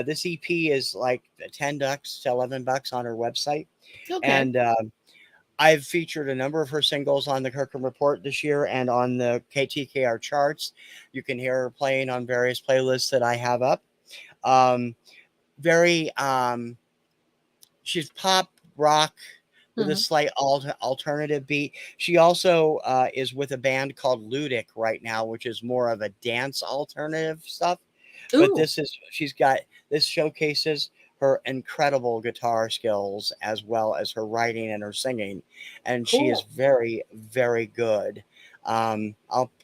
This EP is like $10 to $11 on her website. Okay. And I've featured a number of her singles on the Kirkham Report this year and on the TKR charts. You can hear her playing on various playlists that I have up. she's pop rock with a slight alternative beat. She also is with a band called Ludic right now, which is more of a dance alternative stuff. But Ooh, this showcases her incredible guitar skills as well as her writing and her singing, and she is cool. very, very good. I'll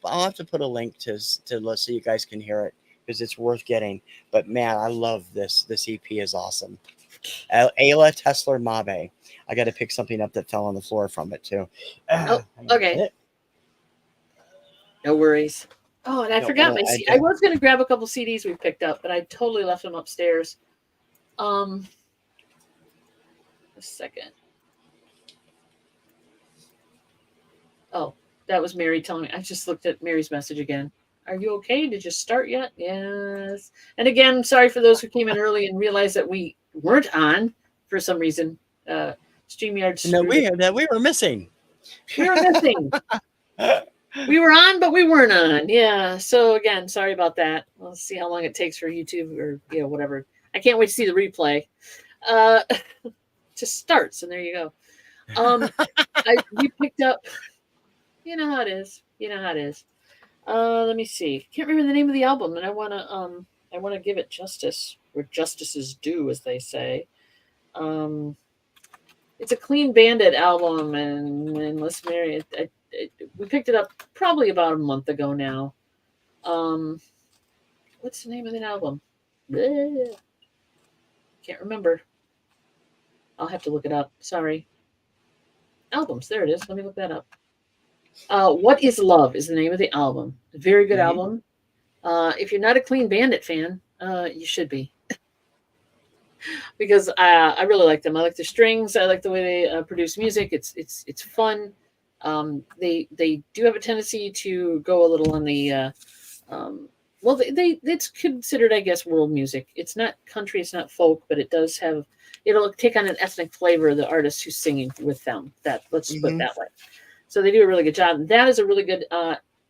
have to put a link to let's so you guys can hear it because it's worth getting. But man, I love this. This EP is awesome. Ayla Tesler Mabe. I got to pick something up that fell on the floor from it too. Oh, Hang on a okay. minute. No worries. Oh, and I No, forgot no, my I I was going to grab a couple CDs we picked up, but I totally left them upstairs. A second. Oh, that was Mary telling me. I just looked at Mary's message again. Are you okay? Did you start yet? Yes. And again, sorry for those who came in early and realized that we weren't on for some reason. StreamYard No, screwed it. that we were missing. We were missing. We were on, but we weren't on. Yeah. So again, sorry about that. We'll see how long it takes for YouTube or whatever. I can't wait to see the replay. Just starts and there you go. We picked up. You know how it is. You know how it is. Let me see. Can't remember the name of the album, and I wanna give it justice where justice is due, as they say. It's a Clean Bandit album, and let's Mary. We picked it up probably about a month ago now. What's the name of that album? Bleh. Can't remember. I'll have to look it up. Sorry. Albums. There it is. Let me look that up. What is Love is the name of the album. Very good album. If you're not a Clean Bandit fan, you should be. Because I really like them. I like the strings. I like the way they produce music. It's fun. They do have a tendency to go a little on the well, it's considered, I guess, world music. It's not country, it's not folk, but it'll take on an ethnic flavor of the artist who's singing with them. Let's put it that way. So they do a really good job. That is a really good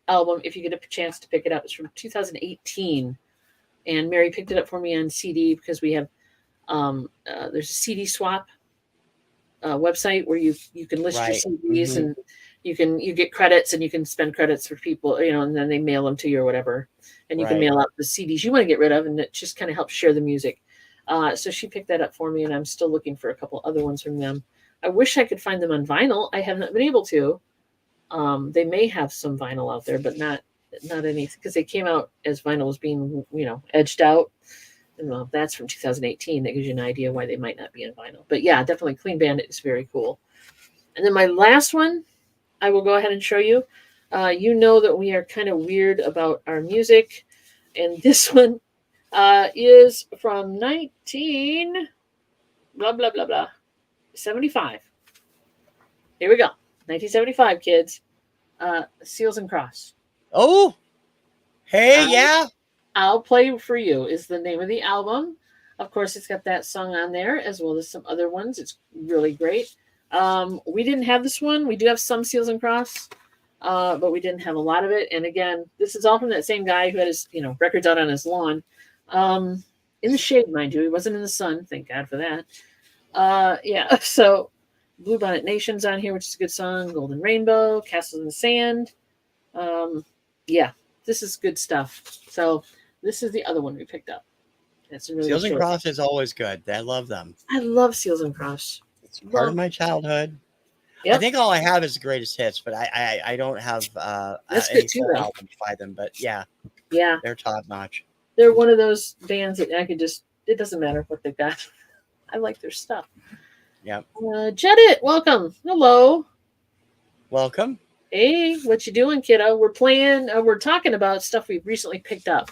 album. If you get a chance to pick it up, it's from 2018, and Mary picked it up for me on CD because we have there's a CD swap website where you can list your CDs and you get credits and you can spend credits for people, and then they mail them to you or whatever, and you can mail out the CDs you want to get rid of, and it just kind of helps share the music. So she picked that up for me, and I'm still looking for a couple other ones from them. I wish I could find them on vinyl. I have not been able to. They may have some vinyl out there, but not any, because they came out as vinyl was being, edged out. And well, that's from 2018. That gives you an idea why they might not be in vinyl. But yeah, definitely Clean Bandit is very cool. And then my last one, I will go ahead and show you. You know that we are kind of weird about our music. And this one is from 75. Here we go. 1975, kids. Seals and Cross. Oh, hey, yeah. I'll Play For You is the name of the album. Of course, it's got that song on there as well as some other ones. It's really great. We didn't have this one. We do have some Seals and Cross, but we didn't have a lot of it. And again, this is all from that same guy who had his records out on his lawn. In the shade, mind you. He wasn't in the sun. Thank God for that. Yeah, so Bluebonnet Nation's on here, which is a good song. Golden Rainbow, Castles in the Sand. Yeah, this is good stuff. So this is the other one we picked up. That's really Seals and Cross is always good. I love them. I love Seals and Cross. It's part of my childhood. Yep. I think all I have is the greatest hits, but I don't have any full albums by them. But yeah, they're top notch. They're one of those bands that it doesn't matter what they've got. I like their stuff. Yeah. Jedit, welcome. Hello. Welcome. Hey, what you doing, kiddo? We're playing. We're talking about stuff we've recently picked up,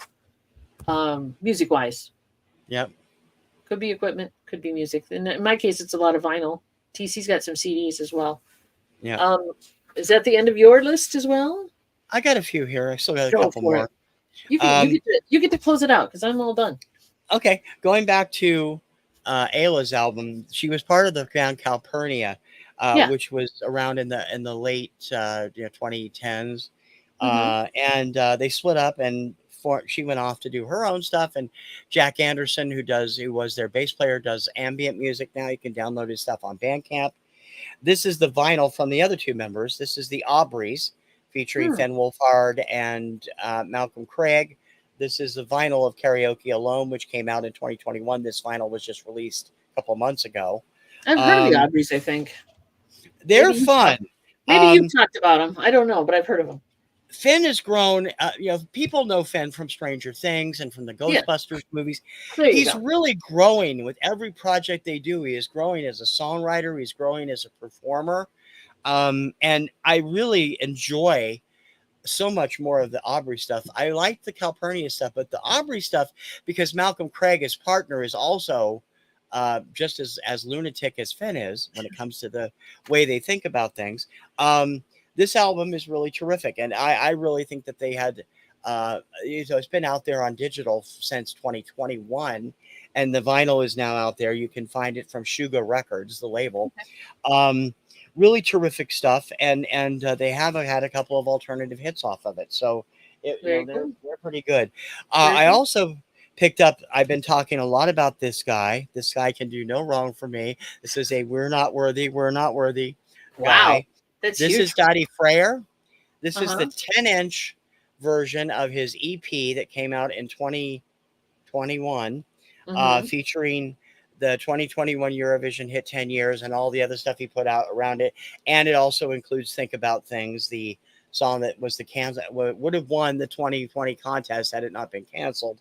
music wise. Yep. Could be equipment, could be music. In my case, it's a lot of vinyl. TC's got some CDs as well. Yeah. Is that the end of your list as well? I got a few here. I still got a couple more. You get to close it out because I'm all done. Okay, going back to Ayla's album, she was part of the band Calpurnia, which was around in the late 2010s, and they split up and she went off to do her own stuff, and Jack Anderson, who was their bass player, does ambient music now. You can download his stuff on Bandcamp. This is the vinyl from the other two members. This is the Aubreys, featuring Fenn Wolfhard and Malcolm Craig. This is the vinyl of Karaoke Alone, which came out in 2021. This vinyl was just released a couple months ago. I've heard of the Aubreys, I think. They're fun. Maybe you've talked about them. I don't know, but I've heard of them. Finn has grown. People know Finn from Stranger Things and from the Ghostbusters movies. He's really growing with every project they do. He is growing as a songwriter. He's growing as a performer. And I really enjoy so much more of the Aubrey stuff. I like the Calpurnia stuff, but the Aubrey stuff, because Malcolm Craig, his partner, is also just as lunatic as Finn is when it comes to the way they think about things. This album is really terrific, and I really think that they had, it's been out there on digital since 2021, and the vinyl is now out there. You can find it from Shuga Records, the label. Really terrific stuff, and they have had a couple of alternative hits off of it, so they're pretty good. I also picked up, I've been talking a lot about this guy. This guy can do no wrong for me. This is a We're Not Worthy guy. This huge. is Dottie Freyer. This is the 10-inch version of his EP that came out in 2021, featuring the 2021 Eurovision hit 10 Years and all the other stuff he put out around it. And it also includes Think About Things, the song that was would have won the 2020 contest had it not been canceled.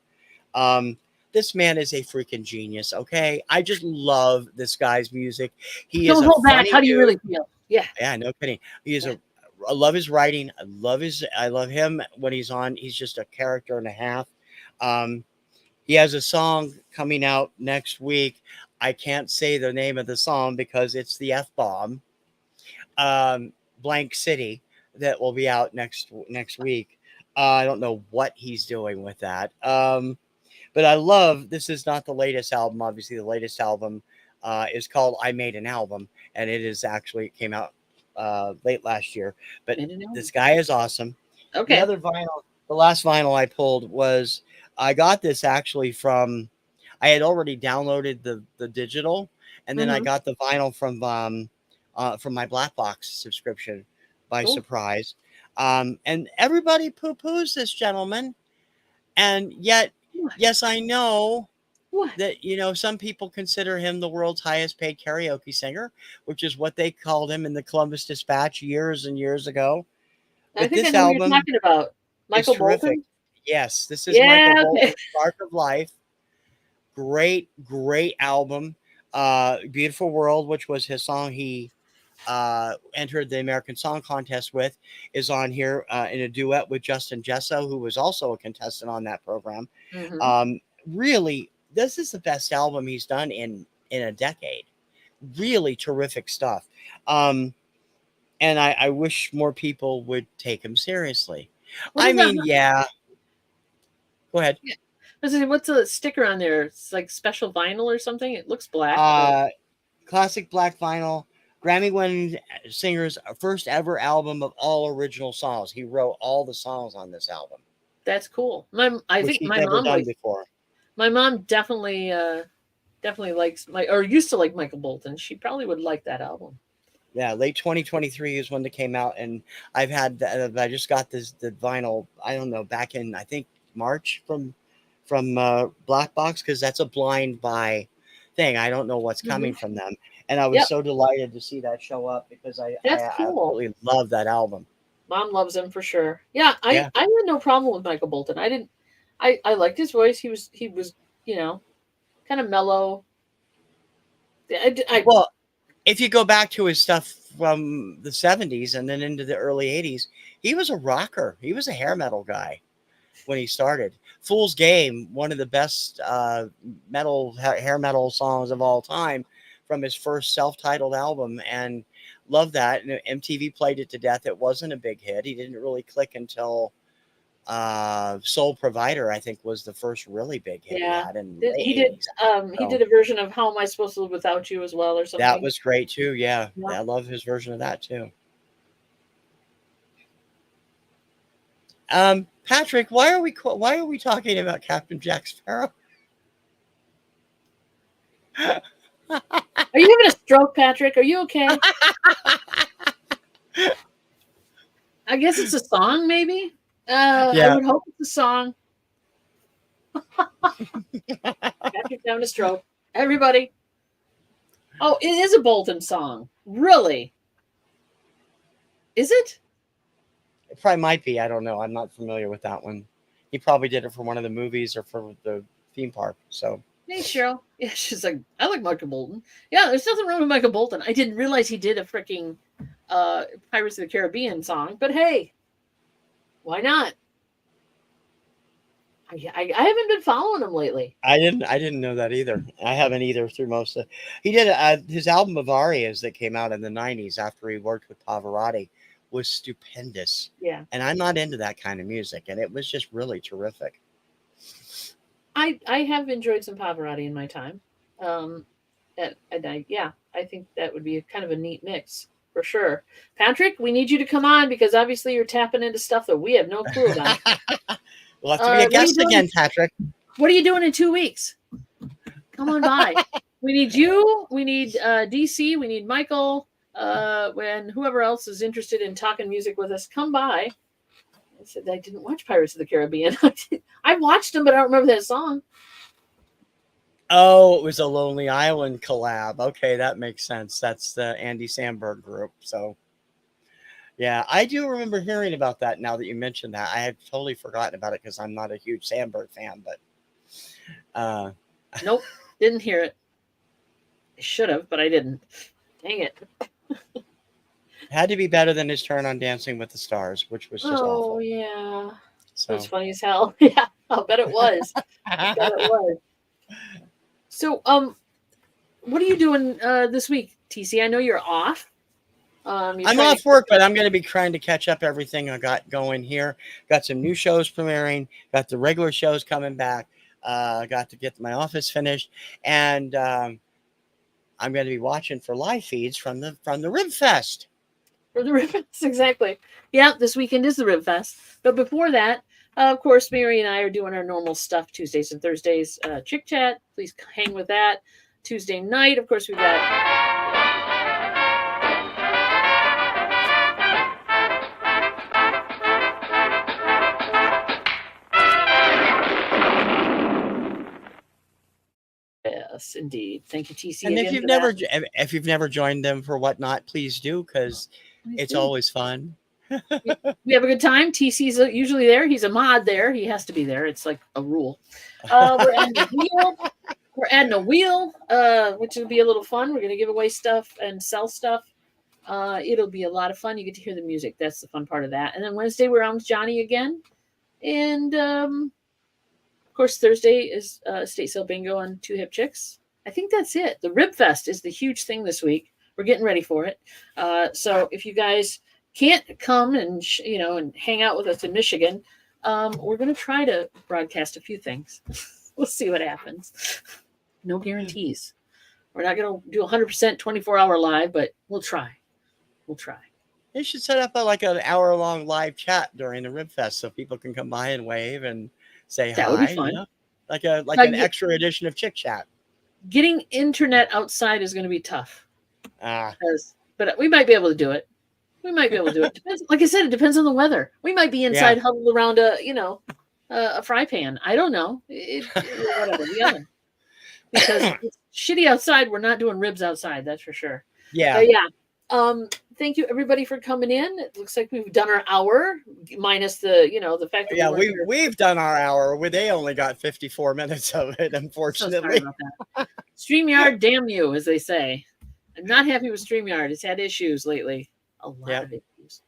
This man is a freaking genius. Okay. I just love this guy's music. Don't hold back. How do you really feel? Yeah, no kidding. I love his writing. I love him when he's on. He's just a character and a half. He has a song coming out next week. I can't say the name of the song because it's the F-bomb. Blank City, that will be out next week. I don't know what he's doing with that. But I love, this is not the latest album. Obviously, the latest album is called I Made an Album, and it came out late last year. But this guy is awesome. Okay. The other vinyl, the last vinyl I pulled was, I got this actually from, I had already downloaded the digital, and then I got the vinyl from my Black Box subscription by surprise. And everybody poo-poos this gentleman. And yet, yes, I know that, some people consider him the world's highest paid karaoke singer, which is what they called him in the Columbus Dispatch years and years ago. I think I know what you're talking about. Michael Bolton? Yes, this is Michael Bolton, Spark of Life. Great album. Beautiful World, which was his song he entered the American Song Contest with, is on here in a duet with Justin Jesso, who was also a contestant on that program. Really, this is the best album he's done in a decade. Really terrific stuff. And I wish more people would take him seriously. Go ahead. What's the sticker on there? It's like special vinyl or something. It looks black. Classic black vinyl. Grammy-winning singer's first ever album of all original songs. He wrote all the songs on this album. That's cool. I think my mom definitely likes used to like Michael Bolton. She probably would like that album. Yeah, late 2023 is when it came out, and I just got the vinyl. I don't know, back in I think March from Black Box, because that's a blind buy thing. I don't know what's coming from them, and I was so delighted to see that show up because I absolutely love that album. Mom loves him for sure. I had no problem with Michael Bolton. I liked his voice. He was kind of mellow. Well, if you go back to his stuff from the 70s and then into the early 80s, he was a rocker. He was a hair metal guy when he started. Fool's Game, one of the best hair metal songs of all time, from his first self-titled album, and love that. And MTV played it to death. It wasn't a big hit. He didn't really click until Soul Provider, I think, was the first really big hit he had. He did a version of How Am I Supposed to Live Without You as well, or something. That was great too. Yeah. I love his version of that too. Patrick, why are we talking about Captain Jack Sparrow? Are you having a stroke, Patrick? Are you okay? I guess it's a song, maybe. I would hope it's a song. Patrick's having a stroke. Everybody. Oh, it is a Bolton song. Really? Is it? It probably might be. I don't know. I'm not familiar with that one. He probably did it for one of the movies or for the theme park. So. Hey, Cheryl. Yeah, she's like, I like Michael Bolton. Yeah, there's nothing wrong with Michael Bolton. I didn't realize he did a freaking Pirates of the Caribbean song, but hey, why not? I haven't been following him lately. I didn't know that either. I haven't either through most of. He did his album of arias that came out in the '90s after he worked with Pavarotti was stupendous. Yeah, and I'm not into that kind of music, and it was just really terrific. I have enjoyed some Pavarotti in my time, and I think that would be kind of a neat mix for sure. Patrick, we need you to come on because obviously you're tapping into stuff that we have no clue about. We'll have to be a guest again, Patrick. What are you doing in 2 weeks? Come on by. We need you. We need DC. We need Michael. When whoever else is interested in talking music with us, come by. I said I didn't watch Pirates of the Caribbean. I watched them, but I don't remember that song. Oh, it was a Lonely Island collab. Okay, that makes sense. That's the Andy Samberg group. So. Yeah, I do remember hearing about that now that you mentioned that. I had totally forgotten about it because I'm not a huge Sandberg fan, but nope, didn't hear it. I should have, but I didn't. Dang it. Had to be better than his turn on Dancing with the Stars, which was just awful. Oh, yeah. So. That's funny as hell. Yeah, I'll bet it was. I bet it was. So, what are you doing this week, TC? I know you're off. I'm off work, but I'm going to be trying to catch up everything I got going here. Got some new shows premiering. Got the regular shows coming back. Got to get my office finished, and I'm going to be watching for live feeds from the Rib Fest. For the Rib Fest, exactly. Yeah, this weekend is the Rib Fest. But before that, of course, Mary and I are doing our normal stuff Tuesdays and Thursdays. Chick Chat. Please hang with that. Tuesday night, of course, we've got. Yes, indeed. Thank you, TC. And if you've never joined them for Whatnot, please do because it's always fun. We have a good time. TC's usually there. He's a mod there. He has to be there. It's like a rule. We're adding a wheel. We're adding a wheel, which will be a little fun. We're going to give away stuff and sell stuff. It'll be a lot of fun. You get to hear the music. That's the fun part of that. And then Wednesday we're on with Johnny again, and of course, Thursday is estate sale bingo on Two Hip Chicks. I think that's it. The Rib Fest is the huge thing this week. We're getting ready for it. So if you guys can't come and and hang out with us in Michigan, we're going to try to broadcast a few things. We'll see what happens. No guarantees. We're not going to do 100% 24-hour live, but we'll try. We'll try. They should set up an hour-long live chat during the Rib Fest so people can come by and wave and say that hi. Would be fun. Like an extra edition of Chick Chat. Getting internet outside is going to be tough. But we might be able to do it. Depends, like I said, it depends on the weather. We might be inside huddled around a fry pan. I don't know. Whatever. The oven. Because it's shitty outside. We're not doing ribs outside. That's for sure. Yeah. Thank you everybody for coming in. It looks like we've done our hour, minus the fact that we've done our hour. They only got 54 minutes of it, unfortunately. So sorry about that. StreamYard, damn you, as they say. I'm not happy with StreamYard. It's had issues lately. A lot of issues.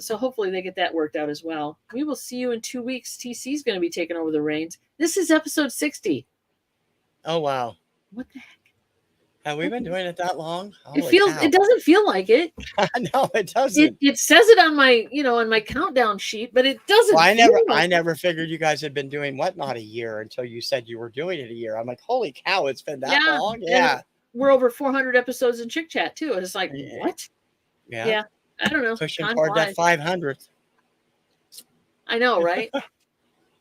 So hopefully they get that worked out as well. We will see you in 2 weeks. TC is going to be taking over the reins. This is episode 60. Oh wow! What the heck? Have we been doing it that long? It doesn't feel like it. No, it doesn't. It says it on my countdown sheet, but it doesn't. Well, I never figured you guys had been doing Whatnot a year until you said you were doing it a year. I'm like, holy cow, it's been that long. Yeah. We're over 400 episodes in Chick Chat too. And it's like, what? Yeah. I don't know. Pushing toward that 500th. I know, right?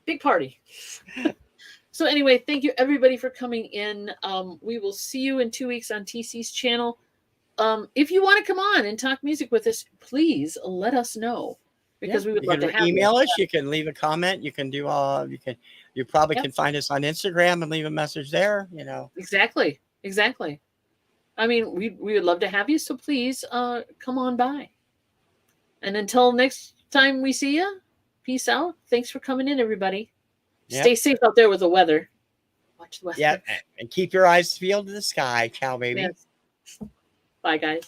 Big party. So anyway, thank you everybody for coming in. We will see you in 2 weeks on TC's channel. If you want to come on and talk music with us, please let us know, because we would love to have email you. us. You can leave a comment. You can do you probably Yep. can find us on Instagram and leave a message there, you know. Exactly. I mean, we would love to have you, so please come on by. And until next time we see you, peace out. Thanks for coming in, everybody. Yep. Stay safe out there with the weather. Watch the weather. Yeah, and keep your eyes peeled to the sky. Ciao, baby. Yes. Bye, guys.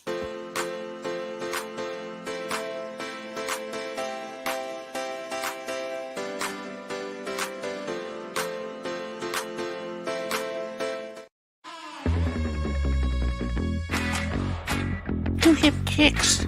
Do hip kicks.